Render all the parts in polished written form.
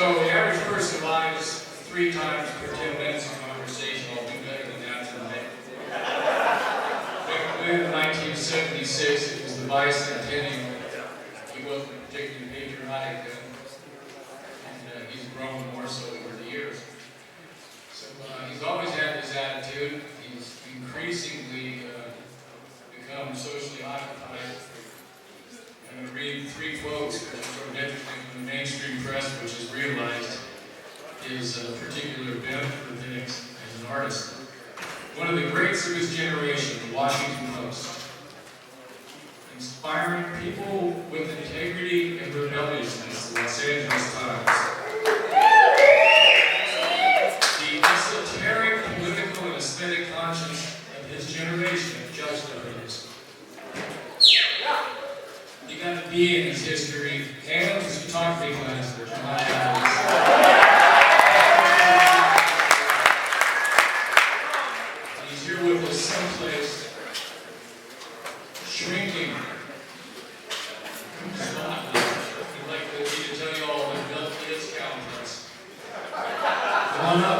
So the average person lies 3 times per 10 minutes of conversation. I'll do better than that tonight. In 1976, it was the bicentennial. He wasn't particularly patriotic then, and he's grown more so over the years. So he's always had this attitude. He's increasingly become socially occupied. I'm going to read 3 quotes which are sort of interesting from the mainstream press, which has realized his particular bent for things as an artist. One of the greats of his generation, the Washington Post. Inspiring people with integrity and rebelliousness, the Los Angeles Times. The esoteric, political, and aesthetic conscience of his generation judged of his. You got to be in his history and his photography class that you're not He's here with us someplace, shrinking. I'd like to tell you all that Glen is counting us. Come on up.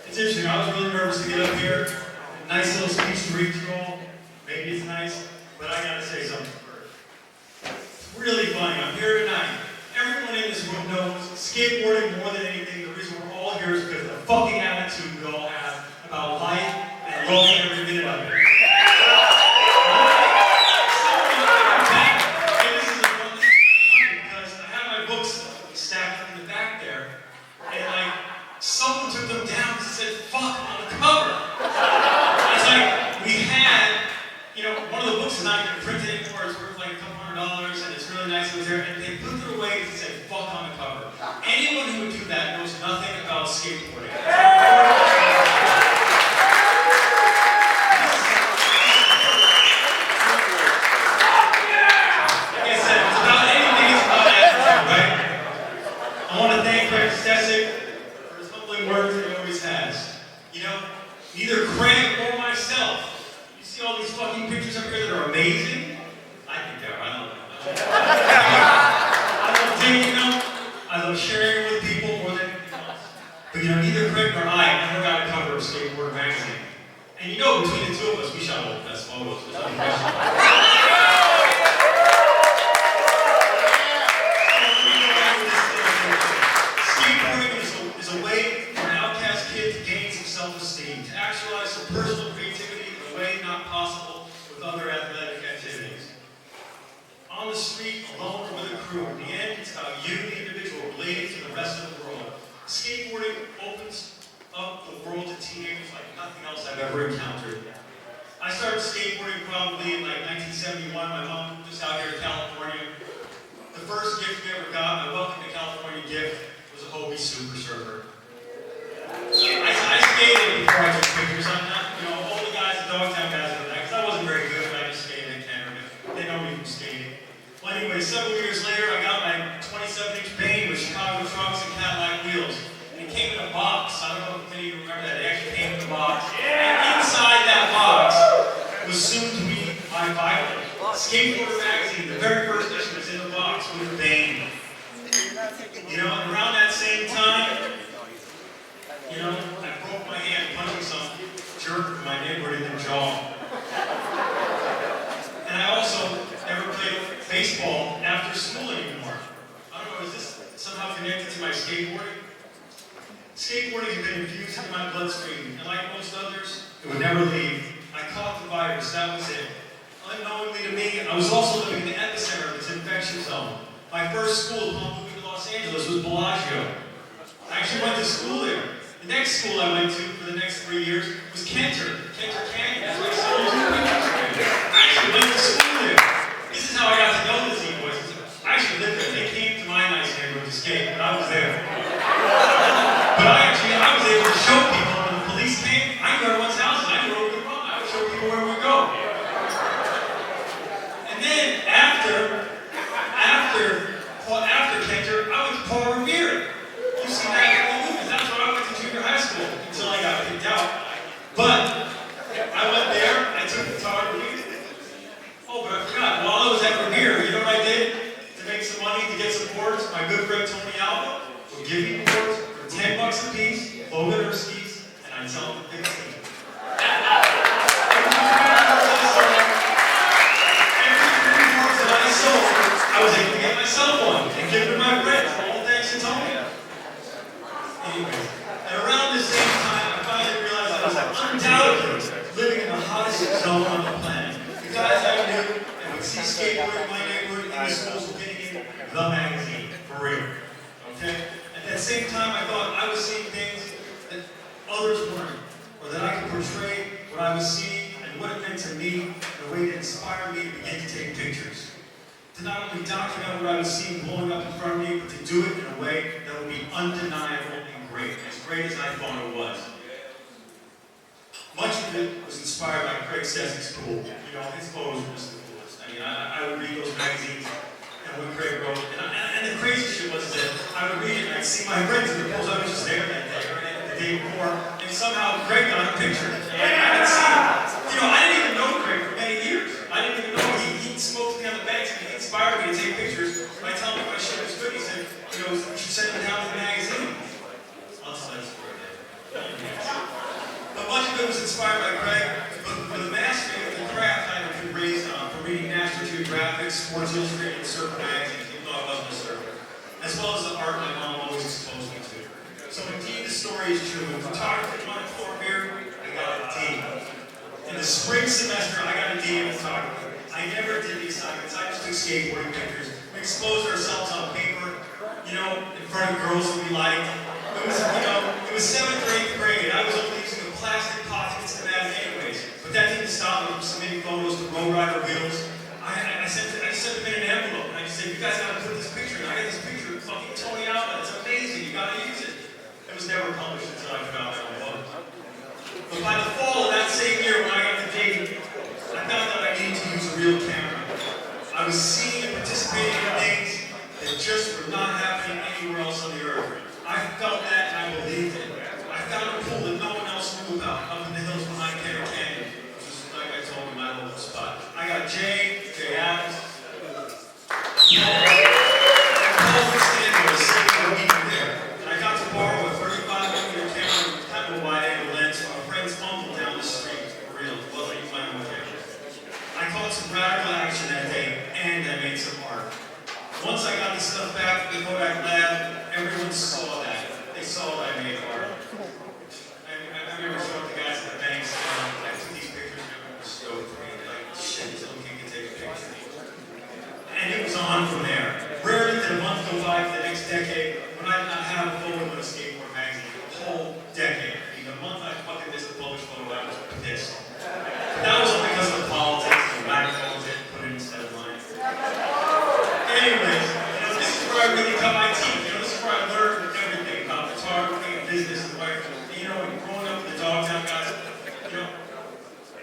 It's interesting, I was really nervous to get up here. Nice little speech to read through. Maybe it's nice, but I gotta say something first. It's really funny, I'm here tonight. Everyone in this room knows skateboarding more than anything. The reason we're all here is because of the fucking attitude we all have about life and loving every minute of it. Because I have my books stacked up in the back there, and someone took them down and said, fuck, on the cover. It's like, we had, one of the books is not even printed anymore, it's worth like $200, and it's really nice, it was there, and they put it away and said, fuck on the cover. Anyone who would do that knows nothing about skateboarding. Like I said, it's about anything, it's about attitude, right? I want to thank Stecyk work that he always has. Neither Craig or myself. You see all these fucking pictures up here that are amazing? I think they're, I love them. I love taking them. I love sharing them with people more than anything else. But neither Craig nor I ever got a cover of Skateboard magazine. And between the two of us, we shot all the best photos. There's no question. Skateboarding is a way to gain some self-esteem, to actualize some personal creativity in a way not possible with other athletic activities. On the street, alone or with a crew, in the end, it's about you, the individual, related to the rest of the world. Skateboarding opens up the world to teenagers like nothing else I've ever encountered. I started skateboarding probably in 1971. My mom was out here in California. skating. Well, anyway, several years later, I got my 27-inch Bane with Chicago trucks and Cadillac wheels. And it came in a box. I don't know if any of you remember that. It actually came in a box. And inside that box was soon to be my Bible. Skateboarder magazine, the very first issue was in the box with the Bane. You know, and around that same time, you know, I broke my hand punching some jerk in my neighborhood in the jaw. And I also never played baseball after school anymore. I don't know, is this somehow connected to my skateboarding? Skateboarding had been infused into my bloodstream, and like most others, it would never leave. I caught the virus, that was it. Unknowingly to me, I was also living in the epicenter of its infection zone. My first school upon moving to Los Angeles was Bellagio. I actually went to school there. The next school I went to for the next 3 years was Kenter Canyon. That's where I saw those pictures. I actually went to school there. This is how I got to know the Z-Boys. I actually lived there. They came to my nice neighborhood to skate, but I was there. But I was able to show people when the police came. I knew everyone's houses. I knew where we would run. I would show people where we would go. And then after Kenter, I went to Paul Revere. You've seen that in all movies. That's where I went to junior high school until I got kicked out. But I went there, I took photography. Oh, but I forgot. While I was at Revere, you know what I did to make some money, to get some boards? My good friend Tony Alba would give me boards for $10 a piece, Logan or skis, and I'd sell them for 15. I was able to get myself one and give it to my friends, all thanks to Tony. Anyway, and around the same time, I finally realized I was undoubtedly living in the hottest zone on the planet. The guys I knew and would see skateboarding in my neighborhood in the schools were getting in the magazine, for real. Okay? At that same time, I thought I was seeing things that others weren't, or that I could portray what I was seeing and what it meant to me in a way that inspired me to begin to take pictures. To not only document what I was seeing blowing up in front of me, but to do it in a way that would be undeniable and great as I thought it was. Much of it was inspired by Craig Stecyk's pool. You know, his photos were just the coolest. I mean, I would read those magazines, and what Craig wrote, and the crazy shit was that I would read it, and I'd see my friends in the pools. I was just there that day, or the day before, and somehow Craig got a picture. And I didn't see him. You know, I didn't even know Craig for many years. I didn't even know he smoked me on the banks, and he inspired me to take pictures. By telling me my shit was good, he said, you know, you should send it down to the magazine. I'll tell that story later. But much of it was inspired by Craig, but for the mastery of the craft I had been raised on, from reading National Geographic, Sports Illustrated, and surfer magazines, even though I wasn't a surfer, as well as the art my mom always exposed me to. So indeed, the story is true. When photography wanted for beer, I got a D. In the spring semester, I got a D in photography. I never did the assignments. I just took skateboarding pictures. We exposed ourselves on paper, you know, in front of girls that we liked. It was, you know, it was 7th or 8th grade. I was only using the plastic pockets to that anyways. But that didn't stop me from submitting photos to Road Rider Wheels. I sent them in an envelope, and I just said, you guys gotta put this picture in. I got this picture of fucking Tony Alba. It's amazing. You gotta use it. It was never published until I found out it was. But by the fall of that same year, when I got the date, I found out I needed to use a real camera. I was seeing and participating in things that just were not happening anywhere else on the earth. I felt that and I believed it. I found a pool that no one else knew about up in the hills behind Hackett Canyon, which is, like I told you, my local spot. I got Jay Adams, and Paul Stanley was sitting for a week there. And I got to borrow a 35mm camera with kind of a wide angle lens from a friend's uncle down the street. For real, it wasn't even my own camera. I caught some radical action that day, and I made some art. Once I got the stuff back to the Kodak lab, everyone saw that. They saw that I made art. I remember showing the guys at the banks, I took these pictures, and everyone was stoked for me. They're like, shit, this little kid can take a picture. And it was on from there. Rarely did a month go by for the next decade when I did not have a photo with a skateboard magazine. A whole decade. I mean, the month I fucking missed the published photo, I was pissed. But that was only because of the politics, the microphones didn't put it instead of mine. Anyways, you know, this is where I really cut my teeth. You know, this is where I learned everything about photography and business and life. You know, growing up in the Dogtown, guys, you know,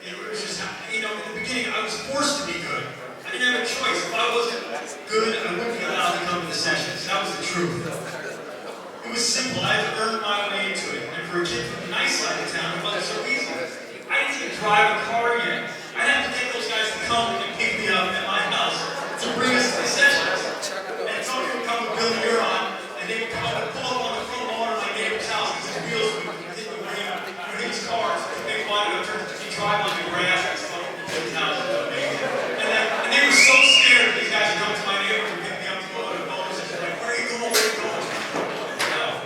it was just, you know, in the beginning, I was forced to be good. I didn't have a choice. I wasn't good, I wouldn't be allowed to come to the sessions. That was the truth. It was simple. I had to earn my way into it. And for a kid from the nice side of town, it wasn't so easy. I didn't even drive a car yet. I'd have to get those guys to come and pick me up at my house to bring us to the sessions. And somebody would come with Bill and Huron, and they would come up and pull up on the front lawn of my neighbor's house because his wheels would hit the rim, would hit his cars. They wanted to drive on the grass and stuff. The house was amazing. And they were so scared that these guys would come to my neighborhood and pick me up to go to the bonus and like, where are you going? Where are you going? No.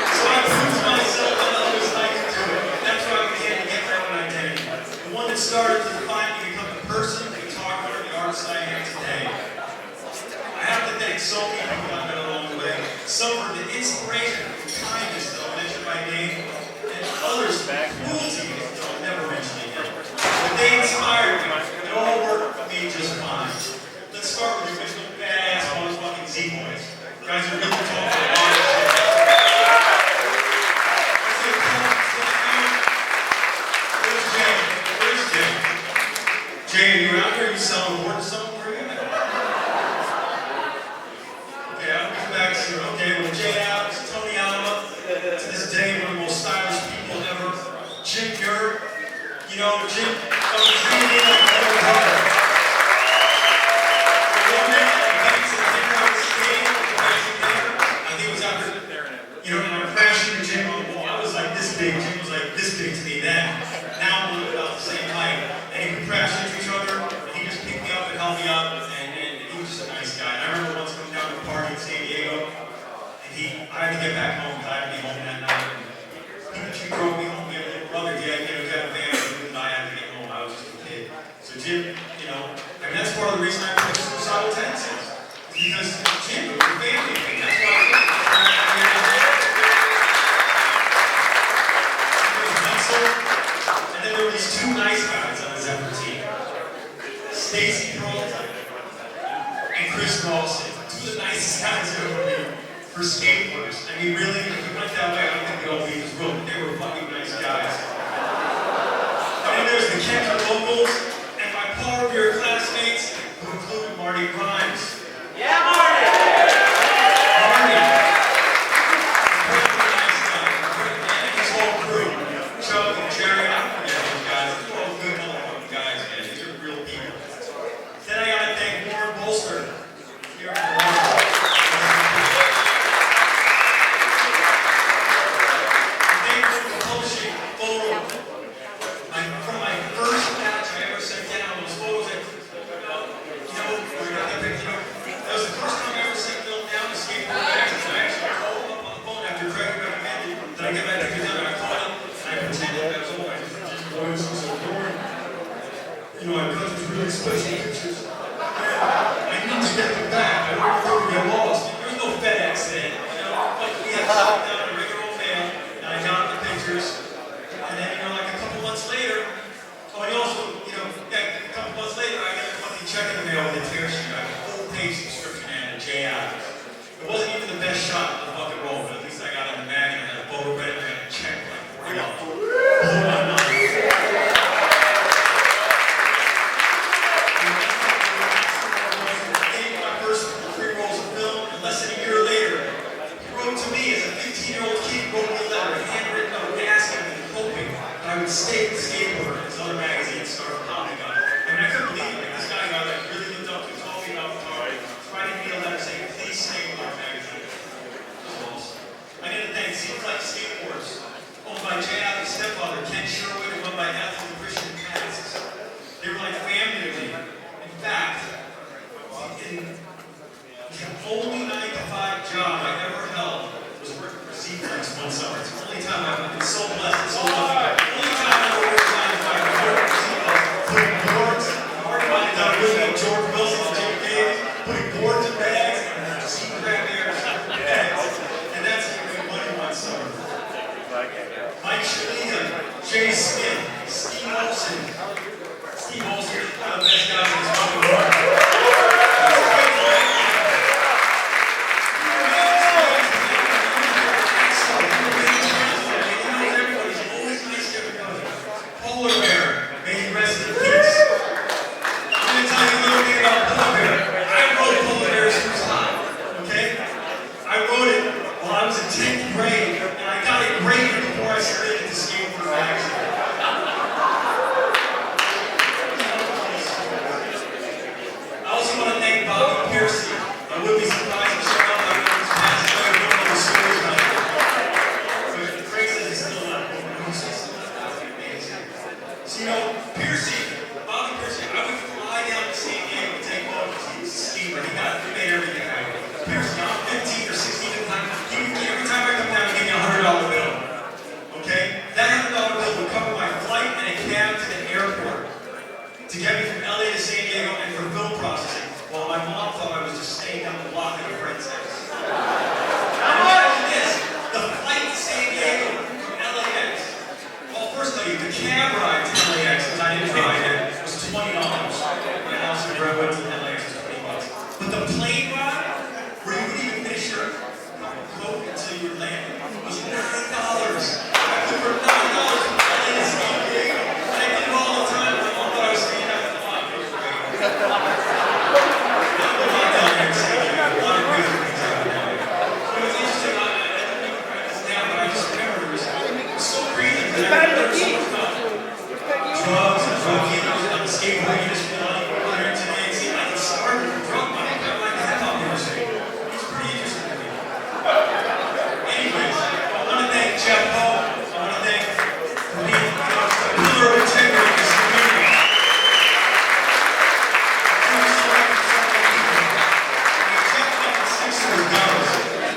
So I proved to myself that I was like to do it. That's why I began to get my own identity. The one that started to define me to become the person, the guitar player, the artist I am today. I have to thank so many people I've met along the way. Some for the inspiration and kindness that I'll mention by name, and others for cruelty that I'll never mention again. But they inspired me. It all worked for me just fine. Let's start with the original badass motherfucking Z-Boys. You guys are really talking a lot of shit. Where's Jay? Where's Jay? Jay, are you out here? Are you selling wood or something for you? Okay, I'll come back soon. Okay, well, Jay out, Tony Alma, to this day, one of the most stylish people ever. Jim Gert, you know, Jim, I was reading in like another brother. The one day, I went to the dinner on the stage, I think it was after, you know, and I crashed into Jim on the wall. I was like this big, Jim was like this big to me then. Now I'm a little bit about the same height. And we crashed into each other, and he just picked me up and held me up, and he was just a nice guy. And I remember once coming down to a party in San Diego, and I had to get back home because I had to be home that night. He drove me home. We had a little brother. He had a family, and I had to get home. I was just a kid. So Jim, you know, I mean, that's part of the reason I put suicidal tendencies. Because Jim was a family thing. That's why I put and then there were these two nice guys on the Zephyr team. Stecyk and Chris Rawson. Two of the nicest guys I've ever met for skateboarders. I mean, really, if we went that way, I don't think we'd all be in this room. They were fucking nice guys. And then there's the Kendra locals and my Paul Revere classmates who included Marty Grimes. Yeah, Marty! Marty. Incredibly nice guy. And his whole crew. Chuck and Jerry, I don't forget those guys. They're all good motherfucking guys, man. These are real people. Then I gotta thank Warren Bolster. Here in Toronto. From my first batch I ever sent down, those photos that, that was the first time I ever sent Bill down to skateboard magazine. I actually called him up on the phone after Craig recommended that I get my pictures down. I called him and I pretended that was all I just you know, I cut these really special pictures. I need to get them back. I don't want to get lost. There was no FedEx then, you know, but we had to sit down in a regular old mail and I got the pictures. And then, you know, like a couple months later, and also, you know, a couple months later, I got a fucking check in the mail with a tear sheet. I got a full-page subscription and a J out. It wasn't even the best shot of the fucking roll, but at least I got on the mag and I had a photo ready and I got a check for like $40. Blew my mind. My first 3 rolls of film, and less than a year later, he wrote to me as a 15-year-old kid, wrote me a letter, handwritten note, asking me, hoping that I would stay with the skateboarder and his other magazines started popping up. I mean, I couldn't believe it. This guy that I really looked up to, told me about the car, writing me a letter saying, please stay with our magazine. That was awesome. I need to thank Stecyk Skateboards, owned by Jay Adams' stepfather, Ken Sherwood, and run by Ethel and Christian Passes. They were like family to me. In fact, the only 9-to-5 job I ever held was working for Z-Flex one summer. It's the only time I've been so blessed and so lucky. The only time I ever worked 9-to-5 was working for Z-Flex, putting boards, down with George Wilson and Jim Davis, putting boards in bags, and Z-Crab air in bags. And that's how we made money one summer. Mike Shalita, Jay Smith, Steve Olson. Steve Olson is one of the best guys in this fucking world. where I went to LA for $20. But the plane ride, where you wouldn't even finish your coat until you were landing, was $9. I flew for $9 from LA to San Diego. And I did it all the time. My mom thought I was staying out in the lot. It was great. I've been on down there in San Diego. A lot of crazy things happen down there. It was interesting. I don't think I write this down, but I just remember it was so crazy. Because I never saw it come. Drugs and drug dealers on the skateboard industry, a lot of people here today. See, I can start with drug money. I like the hip hop industry. It's pretty interesting to me. Anyways, I want to thank Jeff Poe. I want to thank for being a pillar of integrity in this community. Check out the Sixers guns.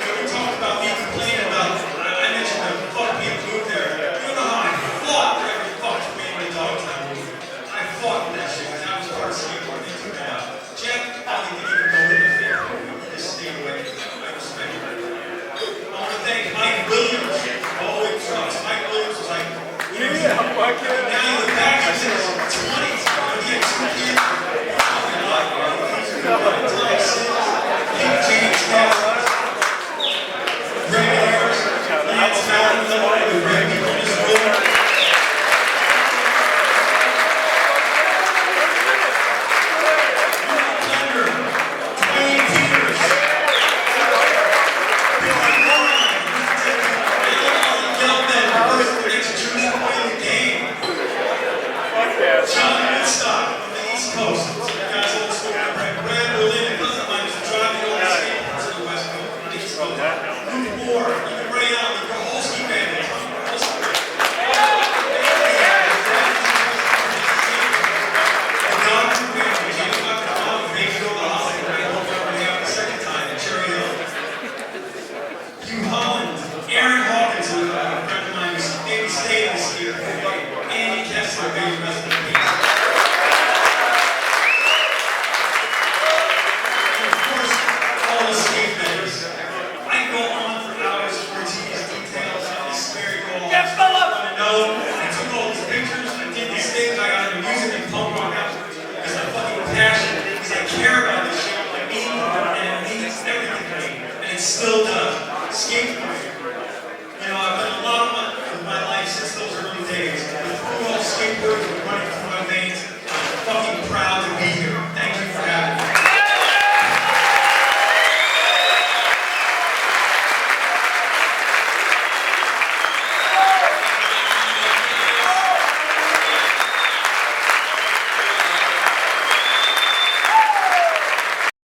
We talked about me complaining about. I mentioned the fuck people moved there. You know how I fought for every fuck being the dog time movie. I fought for that shit because I was part of skateboarding. They took that out. Jeff probably didn't even go in the field. He just stayed away. I respect him. I want to thank Mike Williams for always trucks. Mike Williams was like, now you're back in his 20s. He had 2 kids. James Harris, Greg Harris, Lance Fallon, with Greg people in his room. Thunder, Dwayne Peters, Billy Warren, Glen, first the next Jewish boy in the game. John Woodstock from the East Coast. You guys old school, Brad Berlin, a cousin of mine used to drive the old skateboards to the West Coast, on the East Coast. Luke Moore, even Ray Allen, the Holsky family. The Doctor family, Jamie Bucket, Tom, they go to the hospital, right home from the after the second time in Cherry Hill. Hugh Holland, Aaron Hawkins, who a friend of mine who's maybe stayed in the skateboard. Andy Kessler, baby, rest in peace. And of course, all the skate vendors. I can go on for hours for these details on this very goal. I want to know. I took all these pictures. I did these things. I got into music and punk rock afterwards because I'm fucking passionate. Because I care about this shit. Like me, and it means everything to me. And it still does. Skateboarding. You know, I've done a lot of my life since those early days. With pro skateboarding.